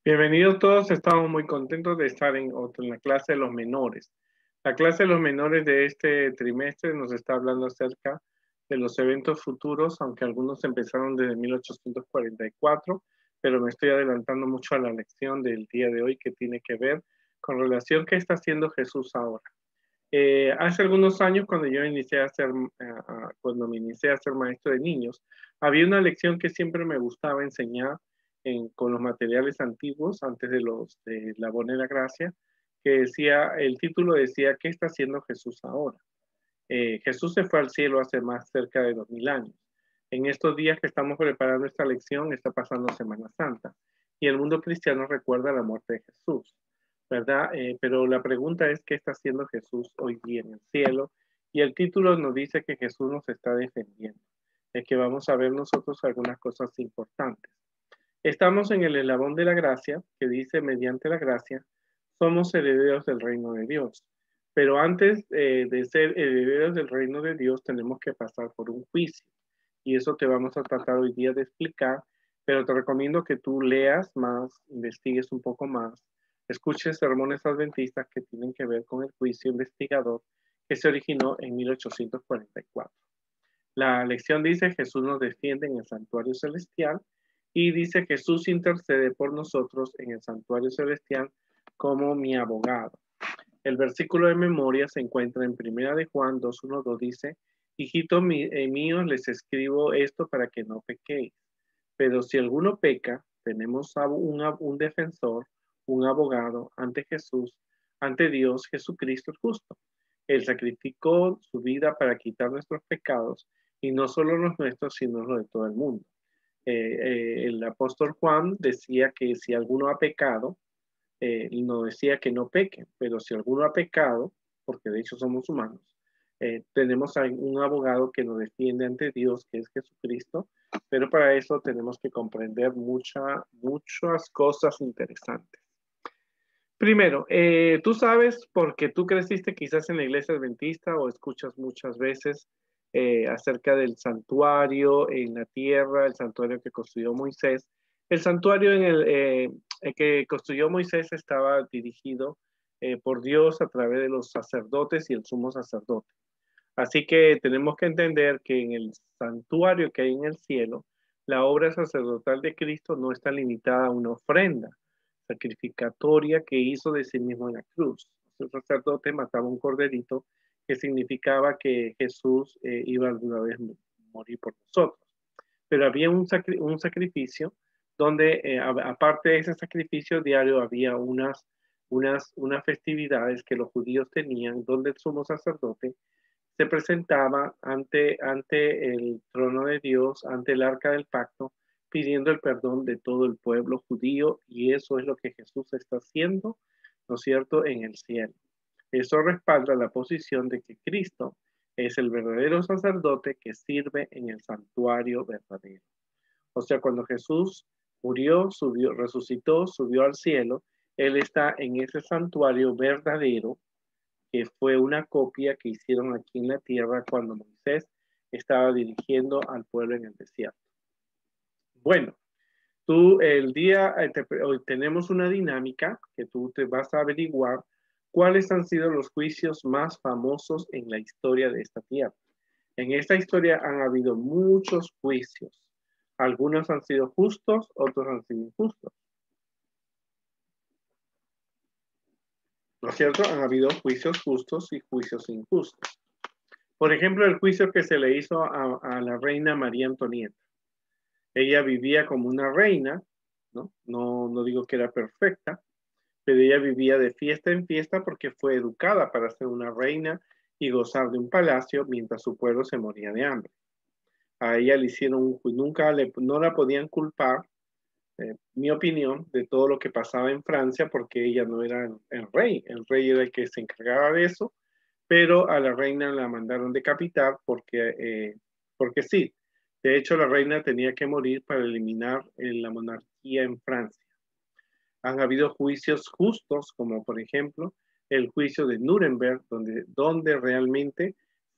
Bienvenidos todos, estamos muy contentos de estar en la clase de los menores. La clase de los menores de este trimestre nos está hablando acerca de los eventos futuros, aunque algunos empezaron desde 1844, pero me estoy adelantando mucho a la lección del día de hoy que tiene que ver con relación qué está haciendo Jesús ahora. Hace algunos años, cuando yo inicié a ser, cuando me inicié a ser maestro de niños, había una lección que siempre me gustaba enseñar con los materiales antiguos, antes de la Buena y la Gracia, que decía, el título decía, ¿qué está haciendo Jesús ahora? Jesús se fue al cielo hace más cerca de 2000 años. En estos días que estamos preparando esta lección, está pasando Semana Santa, y el mundo cristiano recuerda la muerte de Jesús, ¿verdad? Pero la pregunta es, ¿qué está haciendo Jesús hoy día en el cielo? Y el título nos dice que Jesús nos está defendiendo, es que vamos a ver nosotros algunas cosas importantes. Estamos en el eslabón de la gracia, que dice, mediante la gracia, somos herederos del reino de Dios. Pero antes de ser herederos del reino de Dios, tenemos que pasar por un juicio. Y eso te vamos a tratar hoy día de explicar, pero te recomiendo que tú leas más, investigues un poco más, escuches sermones adventistas que tienen que ver con el juicio investigador que se originó en 1844. La lección dice, Jesús nos defiende en el santuario celestial, y dice, Jesús intercede por nosotros en el santuario celestial como mi abogado. El versículo de memoria se encuentra en 1 de Juan 2:1-2, dice, hijitos míos, les escribo esto para que no pequéis. Pero si alguno peca, tenemos un defensor, un abogado ante Jesús, ante Dios, Jesucristo el justo. Él sacrificó su vida para quitar nuestros pecados, y no solo los nuestros, sino los de todo el mundo. El apóstol Juan decía que si alguno ha pecado, no decía que no peque, pero si alguno ha pecado, porque de hecho somos humanos, tenemos un abogado que nos defiende ante Dios, que es Jesucristo, pero para eso tenemos que comprender muchas cosas interesantes. Primero, tú sabes, porque tú creciste quizás en la iglesia adventista o escuchas muchas veces acerca del santuario en la tierra, el santuario que construyó Moisés. El santuario el que construyó Moisés estaba dirigido por Dios a través de los sacerdotes y el sumo sacerdote. Así que tenemos que entender que en el santuario que hay en el cielo, la obra sacerdotal de Cristo no está limitada a una ofrenda sacrificatoria que hizo de sí mismo en la cruz. El sacerdote mataba un corderito, que significaba que Jesús iba alguna vez a morir por nosotros. Pero había un sacrificio donde, aparte de ese sacrificio diario, había unas festividades que los judíos tenían, donde el sumo sacerdote se presentaba ante el trono de Dios, ante el arca del pacto, pidiendo el perdón de todo el pueblo judío, y eso es lo que Jesús está haciendo, ¿no es cierto?, en el cielo. Eso respalda la posición de que Cristo es el verdadero sacerdote que sirve en el santuario verdadero. O sea, cuando Jesús murió, resucitó, subió al cielo, Él está en ese santuario verdadero, que fue una copia que hicieron aquí en la tierra cuando Moisés estaba dirigiendo al pueblo en el desierto. Bueno, hoy tenemos una dinámica que tú te vas a averiguar cuáles han sido los juicios más famosos en la historia de esta tierra. En esta historia han habido muchos juicios. Algunos han sido justos, otros han sido injustos. ¿No es cierto? Han habido juicios justos y juicios injustos. Por ejemplo, el juicio que se le hizo a la reina María Antonieta. Ella vivía como una reina, ¿no? No digo que era perfecta, pero ella vivía de fiesta en fiesta porque fue educada para ser una reina y gozar de un palacio mientras su pueblo se moría de hambre. A ella le hicieron no la podían culpar, mi opinión, de todo lo que pasaba en Francia, porque ella no era el rey era el que se encargaba de eso, pero a la reina la mandaron decapitar porque sí. De hecho, la reina tenía que morir para eliminar la monarquía en Francia. Han habido juicios justos, como por ejemplo el juicio de Nuremberg, donde realmente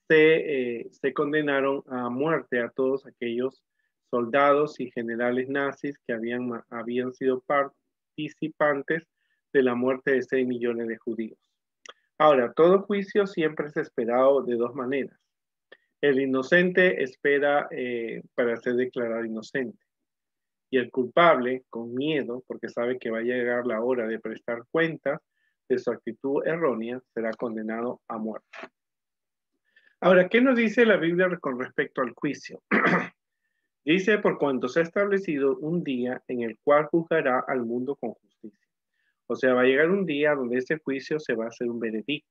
se condenaron a muerte a todos aquellos soldados y generales nazis que habían sido participantes de la muerte de 6 millones de judíos. Ahora, todo juicio siempre es esperado de dos maneras. El inocente espera para ser declarado inocente. Y el culpable, con miedo, porque sabe que va a llegar la hora de prestar cuentas de su actitud errónea, será condenado a muerte. Ahora, ¿qué nos dice la Biblia con respecto al juicio? Dice, por cuanto se ha establecido un día en el cual juzgará al mundo con justicia. O sea, va a llegar un día donde ese juicio se va a hacer un veredicto.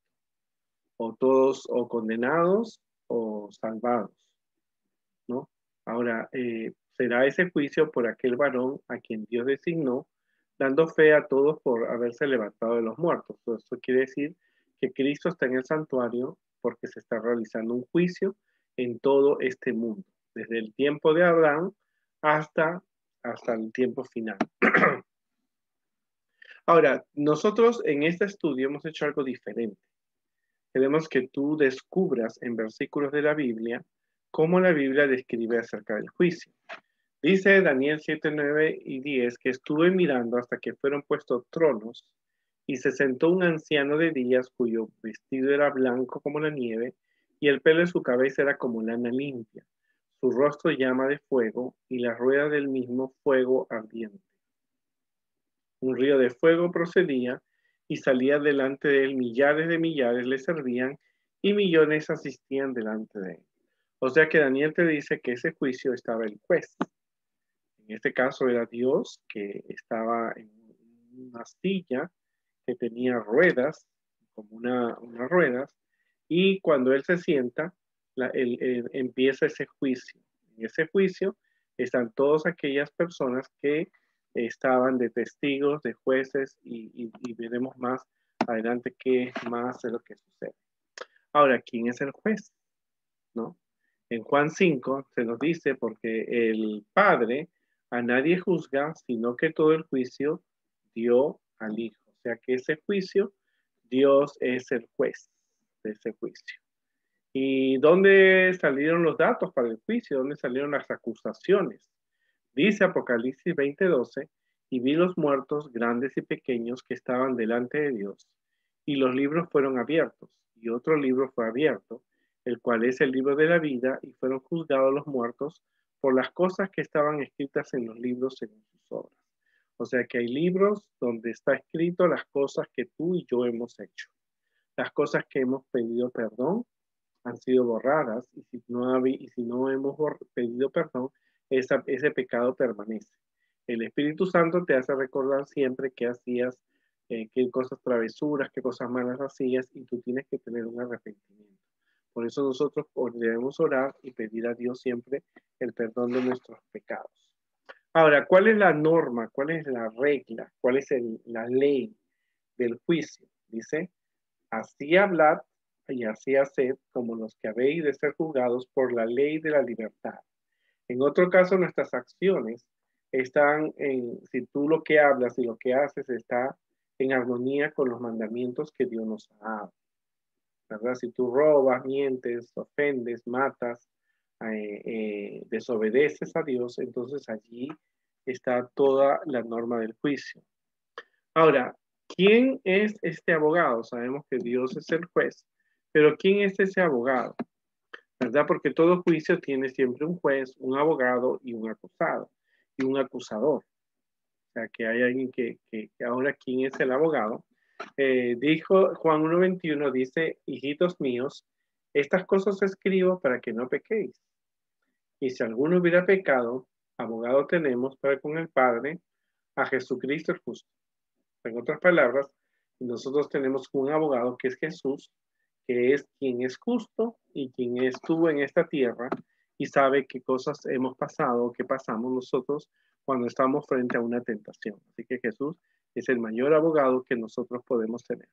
O todos o condenados o salvados, ¿no? Ahora, será ese juicio por aquel varón a quien Dios designó, dando fe a todos por haberse levantado de los muertos. Eso quiere decir que Cristo está en el santuario porque se está realizando un juicio en todo este mundo, desde el tiempo de Abraham hasta el tiempo final. Ahora, nosotros en este estudio hemos hecho algo diferente. Queremos que tú descubras en versículos de la Biblia cómo la Biblia describe acerca del juicio. Dice Daniel 7, 9 y 10 que estuve mirando hasta que fueron puestos tronos y se sentó un anciano de días cuyo vestido era blanco como la nieve y el pelo de su cabeza era como lana limpia. Su rostro llama de fuego y la rueda del mismo fuego ardiente. Un río de fuego procedía y salía delante de él, millares de millares le servían y millones asistían delante de él. O sea que Daniel te dice que ese juicio estaba el juez. En este caso era Dios que estaba en una silla que tenía ruedas, como unas ruedas, y cuando él se sienta, empieza ese juicio. En ese juicio están todas aquellas personas que estaban de testigos, de jueces, y veremos más adelante qué más es lo que sucede. Ahora, ¿quién es el juez? ¿No? En Juan 5 se nos dice, porque el Padre a nadie juzga, sino que todo el juicio dio al Hijo. O sea que ese juicio, Dios es el juez de ese juicio. ¿Y dónde salieron los datos para el juicio? ¿Dónde salieron las acusaciones? Dice Apocalipsis 20:12, y vi los muertos, grandes y pequeños, que estaban delante de Dios, y los libros fueron abiertos, y otro libro fue abierto, el cual es el libro de la vida, y fueron juzgados los muertos por las cosas que estaban escritas en los libros según sus obras. O sea que hay libros donde está escrito las cosas que tú y yo hemos hecho. Las cosas que hemos pedido perdón han sido borradas, y si no hemos pedido perdón, ese pecado permanece. El Espíritu Santo te hace recordar siempre que hacías, qué cosas travesuras, qué cosas malas hacías, y tú tienes que tener un arrepentimiento. Por eso nosotros debemos orar y pedir a Dios siempre el perdón de nuestros pecados. Ahora, ¿cuál es la norma? ¿Cuál es la regla? ¿Cuál es la ley del juicio? Dice, así hablad y así haced como los que habéis de ser juzgados por la ley de la libertad. En otro caso, nuestras acciones están si tú lo que hablas y lo que haces está en armonía con los mandamientos que Dios nos ha dado, ¿verdad? Si tú robas, mientes, ofendes, matas, desobedeces a Dios, entonces allí está toda la norma del juicio. Ahora, ¿quién es este abogado? Sabemos que Dios es el juez, pero ¿quién es ese abogado? ¿Verdad? Porque todo juicio tiene siempre un juez, un abogado y un acusado, y un acusador. O sea, que hay alguien que ahora, ¿quién es el abogado? Dijo Juan 1:21, dice, hijitos míos, estas cosas escribo para que no pequéis. Y si alguno hubiera pecado, abogado tenemos para con el Padre, a Jesucristo el justo. En otras palabras, nosotros tenemos un abogado que es Jesús, que es quien es justo y quien estuvo en esta tierra y sabe qué cosas hemos pasado, qué pasamos nosotros cuando estamos frente a una tentación. Así que Jesús es el mayor abogado que nosotros podemos tener.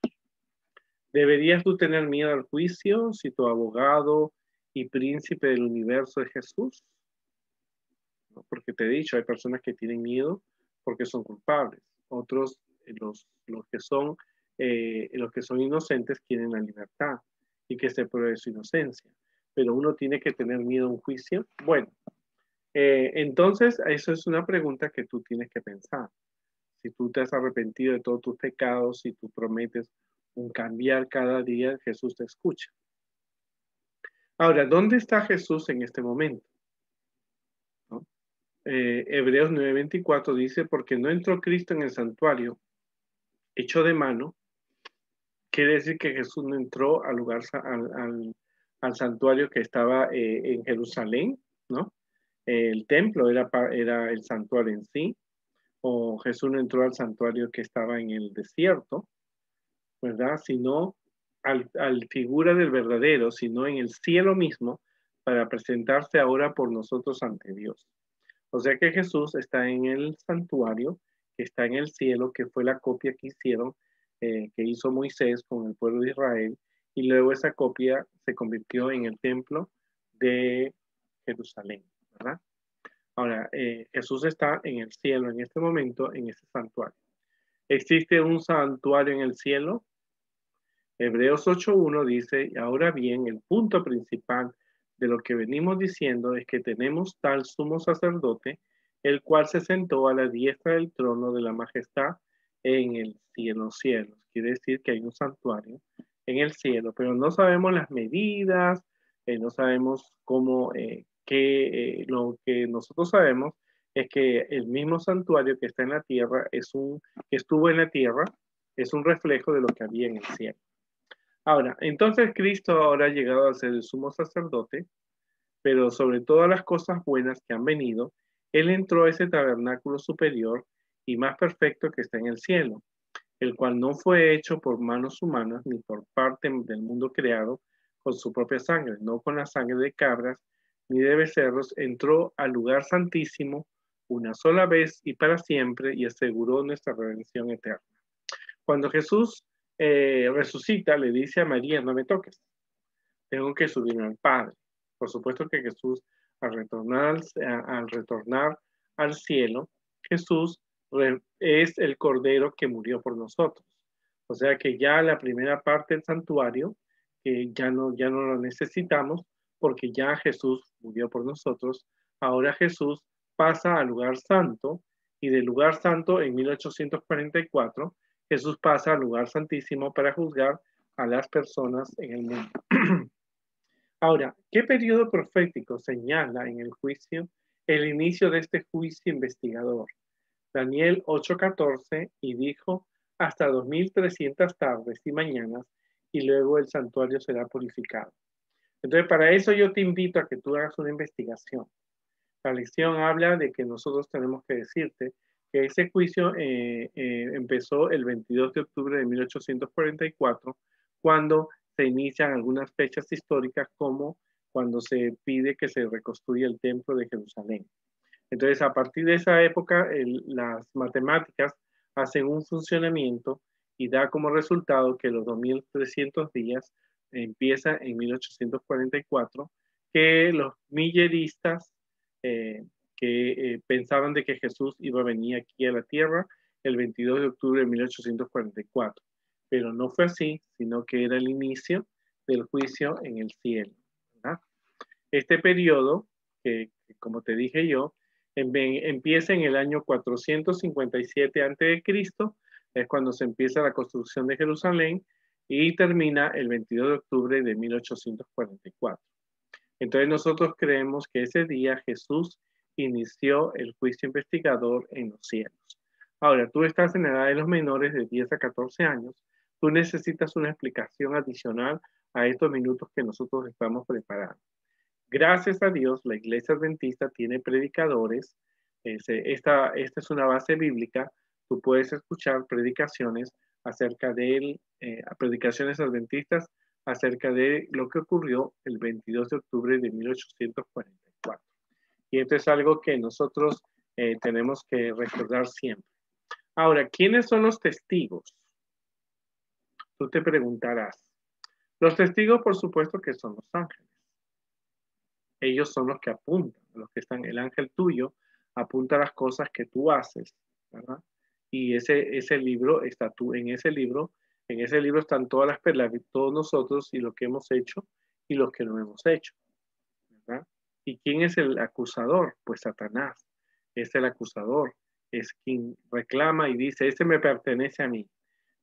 ¿Deberías tú tener miedo al juicio si tu abogado y príncipe del universo es Jesús? ¿No? Porque te he dicho, hay personas que tienen miedo porque son culpables. Otros, los que son inocentes, quieren la libertad y que se pruebe su inocencia. Pero uno tiene que tener miedo a un juicio. Bueno, entonces eso es una pregunta que tú tienes que pensar. Si tú te has arrepentido de todos tus pecados, si tú prometes un cambiar cada día, Jesús te escucha. Ahora, ¿dónde está Jesús en este momento? ¿No? Hebreos 9:24 dice, porque no entró Cristo en el santuario hecho de mano. Quiere decir que Jesús no entró al lugar, al santuario que estaba en Jerusalén, ¿no? El templo era el santuario en sí, o Jesús no entró al santuario que estaba en el desierto, ¿verdad? Sino al figura del verdadero, sino en el cielo mismo, para presentarse ahora por nosotros ante Dios. O sea que Jesús está en el santuario, que está en el cielo, que fue la copia que hicieron, que hizo Moisés con el pueblo de Israel, y luego esa copia se convirtió en el templo de Jerusalén, ¿verdad? Ahora, Jesús está en el cielo en este momento, en ese santuario. ¿Existe un santuario en el cielo? Hebreos 8:1 dice, ahora bien, el punto principal de lo que venimos diciendo es que tenemos tal sumo sacerdote, el cual se sentó a la diestra del trono de la majestad en el cielo, cielos. Quiere decir que hay un santuario en el cielo, pero no sabemos las medidas, no sabemos cómo, lo que nosotros sabemos es que el mismo santuario que está en la tierra que estuvo en la tierra, es un reflejo de lo que había en el cielo. Ahora, entonces Cristo ahora ha llegado a ser el sumo sacerdote, pero sobre todas las cosas buenas que han venido, Él entró a ese tabernáculo superior y más perfecto que está en el cielo, el cual no fue hecho por manos humanas ni por parte del mundo creado con su propia sangre, no con la sangre de cabras ni de becerros, entró al lugar santísimo una sola vez y para siempre y aseguró nuestra redención eterna. Cuando Jesús resucita, le dice a María, no me toques, tengo que subir al Padre. Por supuesto que Jesús, al retornar al cielo, Jesús es el Cordero que murió por nosotros. O sea que ya la primera parte del santuario, que ya no lo necesitamos, porque ya Jesús murió por nosotros. Ahora Jesús pasa al lugar santo, y del lugar santo en 1844, Jesús pasa al lugar santísimo para juzgar a las personas en el mundo. Ahora, ¿qué periodo profético señala en el juicio el inicio de este juicio investigador? Daniel 8:14, y dijo, hasta 2300 tardes y mañanas, y luego el santuario será purificado. Entonces, para eso yo te invito a que tú hagas una investigación. La lección habla de que nosotros tenemos que decirte que ese juicio empezó el 22 de octubre de 1844, cuando se inician algunas fechas históricas, como cuando se pide que se reconstruya el templo de Jerusalén. Entonces, a partir de esa época, las matemáticas hacen un funcionamiento y da como resultado que los 2300 días empieza en 1844, que los milleristas que pensaban de que Jesús iba a venir aquí a la tierra el 22 de octubre de 1844. Pero no fue así, sino que era el inicio del juicio en el cielo, ¿verdad? Este periodo, que como te dije yo, empieza en el año 457 a.C., es cuando se empieza la construcción de Jerusalén, y termina el 22 de octubre de 1844. Entonces nosotros creemos que ese día Jesús inició el juicio investigador en los cielos. Ahora, tú estás en la edad de los menores de 10 a 14 años, tú necesitas una explicación adicional a estos minutos que nosotros estamos preparando. Gracias a Dios, la Iglesia Adventista tiene predicadores. Esta es una base bíblica. Tú puedes escuchar predicaciones predicaciones adventistas acerca de lo que ocurrió el 22 de octubre de 1844. Y esto es algo que nosotros tenemos que recordar siempre. Ahora, ¿quiénes son los testigos? Tú te preguntarás. Los testigos, por supuesto, que son los ángeles. Ellos son los que apuntan, los que están, el ángel tuyo apunta las cosas que tú haces, ¿verdad? Y ese libro está en ese libro están todas las perlas de todos nosotros y lo que hemos hecho y lo que no hemos hecho, ¿verdad? ¿Y quién es el acusador? Pues Satanás es el acusador, es quien reclama y dice, este me pertenece a mí.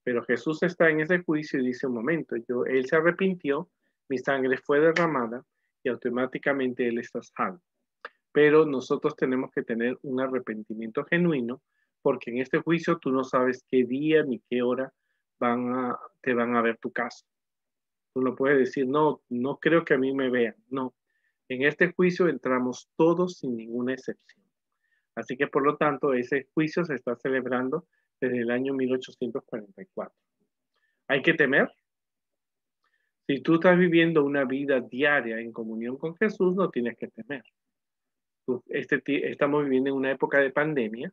Pero Jesús está en ese juicio y dice, un momento, él se arrepintió, mi sangre fue derramada y automáticamente él está salvo. Pero nosotros tenemos que tener un arrepentimiento genuino, porque en este juicio tú no sabes qué día ni qué hora te van a ver tu caso. Tú no puedes decir, no, no creo que a mí me vean. No, en este juicio entramos todos sin ninguna excepción. Así que por lo tanto, ese juicio se está celebrando desde el año 1844. ¿Hay que temer? Si tú estás viviendo una vida diaria en comunión con Jesús, no tienes que temer. Estamos viviendo en una época de pandemia,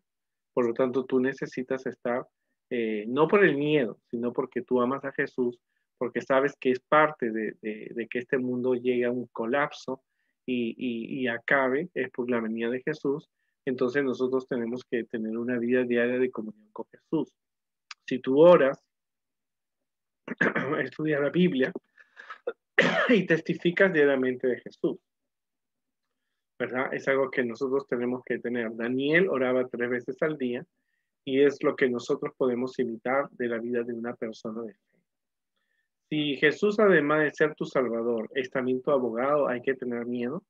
por lo tanto tú necesitas estar, no por el miedo, sino porque tú amas a Jesús, porque sabes que es parte de que este mundo llegue a un colapso y acabe, es por la venida de Jesús. Entonces nosotros tenemos que tener una vida diaria de comunión con Jesús. Si tú oras, estudias la Biblia y testificas diariamente de Jesús, ¿verdad? Es algo que nosotros tenemos que tener. Daniel oraba 3 veces al día y es lo que nosotros podemos imitar de la vida de una persona de fe. Si Jesús, además de ser tu Salvador, es también tu abogado, ¿hay que tener miedo?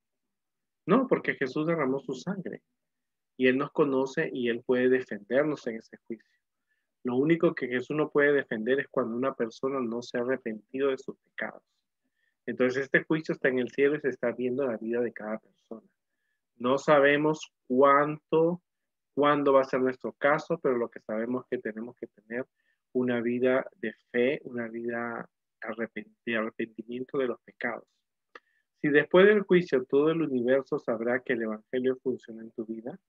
No, porque Jesús derramó su sangre y Él nos conoce y Él puede defendernos en ese juicio. Lo único que Jesús no puede defender es cuando una persona no se ha arrepentido de sus pecados. Entonces este juicio está en el cielo y se está viendo la vida de cada persona. No sabemos cuándo va a ser nuestro caso, pero lo que sabemos es que tenemos que tener una vida de fe, una vida de arrepentimiento de los pecados. Si después del juicio todo el universo sabrá que el Evangelio funciona en tu vida,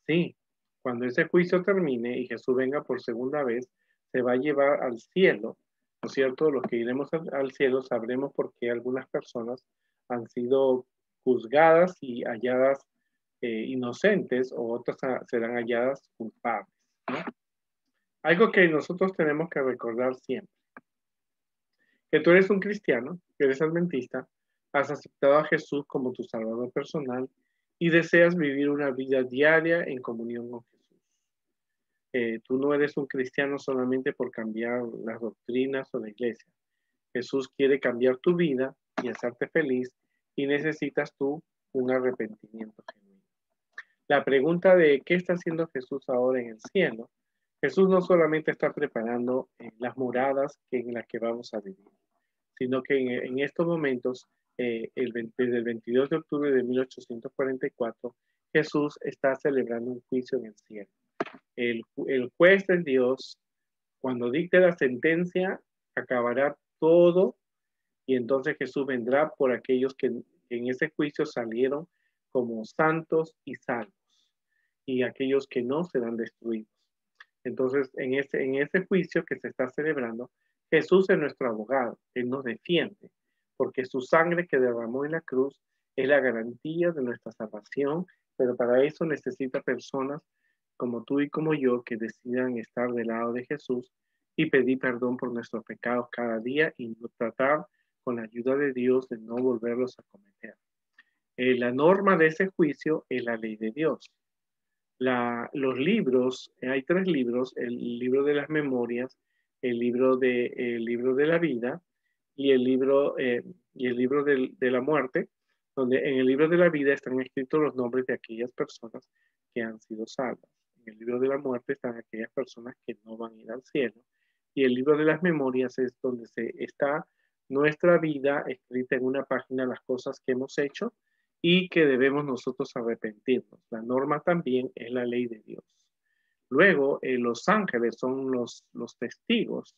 sí, cuando ese juicio termine y Jesús venga por segunda vez, se va a llevar al cielo, ¿no es cierto? Los que iremos al cielo sabremos por qué algunas personas han sido juzgadas y halladas inocentes o otras serán halladas culpables, ¿no? Algo que nosotros tenemos que recordar siempre, que tú eres un cristiano, que eres adventista, has aceptado a Jesús como tu Salvador personal y deseas vivir una vida diaria en comunión con Jesús. Tú no eres un cristiano solamente por cambiar las doctrinas o la iglesia. Jesús quiere cambiar tu vida y hacerte feliz y necesitas tú un arrepentimiento genuino. La pregunta de qué está haciendo Jesús ahora en el cielo, Jesús no solamente está preparando las moradas en las que vamos a vivir, sino que en estos momentos, desde el 22 de octubre de 1844, Jesús está celebrando un juicio en el cielo. El juez del Dios, cuando dicte la sentencia, acabará todo y entonces Jesús vendrá por aquellos que en ese juicio salieron como santos y salvos y aquellos que no serán destruidos. Entonces, en ese juicio que se está celebrando, Jesús es nuestro abogado, Él nos defiende, porque su sangre que derramó en la cruz es la garantía de nuestra salvación, pero para eso necesita personas como tú y como yo que decidan estar del lado de Jesús y pedir perdón por nuestros pecados cada día y tratar con la ayuda de Dios de no volverlos a cometer. La norma de ese juicio es la ley de Dios. Los libros, hay 3 libros, el libro de las memorias, el libro de la vida y el libro de la muerte, donde en el libro de la vida están escritos los nombres de aquellas personas que han sido salvas. En el libro de la muerte están aquellas personas que no van a ir al cielo. Y el libro de las memorias es donde está nuestra vida escrita en una página, las cosas que hemos hecho y que debemos nosotros arrepentirnos. La norma también es la ley de Dios. Luego, los ángeles son los testigos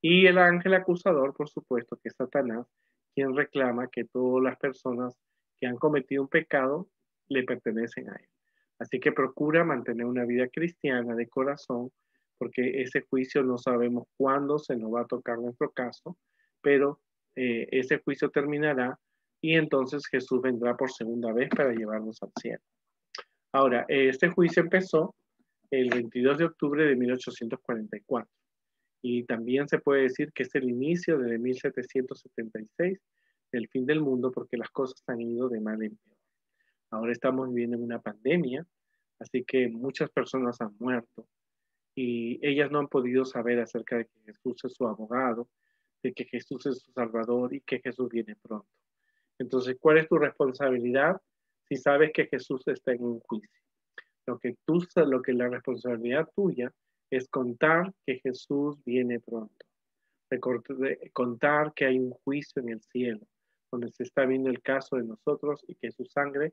y el ángel acusador, por supuesto, que es Satanás, quien reclama que todas las personas que han cometido un pecado le pertenecen a él. Así que procura mantener una vida cristiana de corazón, porque ese juicio no sabemos cuándo se nos va a tocar nuestro caso, pero ese juicio terminará y entonces Jesús vendrá por segunda vez para llevarnos al cielo. Ahora, este juicio empezó el 22 de octubre de 1844 y también se puede decir que es el inicio de 1776 del fin del mundo porque las cosas han ido de mal en peor. Ahora estamos viviendo en una pandemia, Así que muchas personas han muerto y ellas no han podido saber acerca de que Jesús es su abogado, de que Jesús es su Salvador y que Jesús viene pronto. Entonces, ¿cuál es tu responsabilidad si sabes que Jesús está en un juicio? Lo que la responsabilidad tuya es contar que Jesús viene pronto. Contar que hay un juicio en el cielo, donde se está viendo el caso de nosotros y que su sangre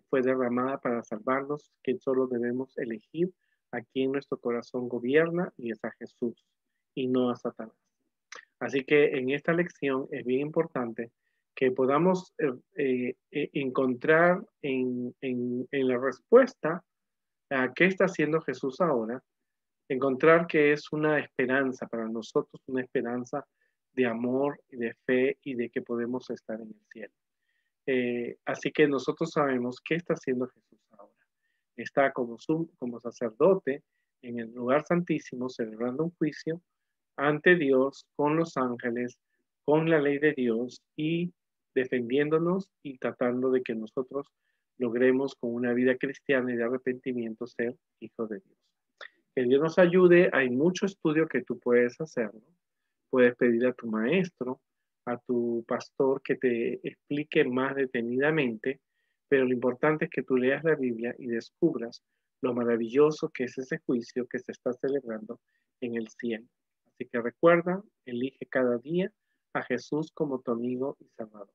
fue derramada para salvarnos, que solo debemos elegir a quien nuestro corazón gobierna y es a Jesús y no a Satanás. Así que en esta lección es bien importante que podamos encontrar en la respuesta a qué está haciendo Jesús ahora, encontrar que es una esperanza para nosotros, una esperanza de amor y de fe y de que podemos estar en el cielo. Así que nosotros sabemos qué está haciendo Jesús ahora. Está como sacerdote en el lugar santísimo celebrando un juicio ante Dios, con los ángeles, con la ley de Dios y defendiéndonos y tratando de que nosotros logremos con una vida cristiana y de arrepentimiento ser hijos de Dios. Que Dios nos ayude. Hay mucho estudio que tú puedes hacer, ¿no? Puedes pedir a tu maestro, a tu pastor que te explique más detenidamente, pero lo importante es que tú leas la Biblia y descubras lo maravilloso que es ese juicio que se está celebrando en el cielo. Así que recuerda, elige cada día a Jesús como tu amigo y Salvador.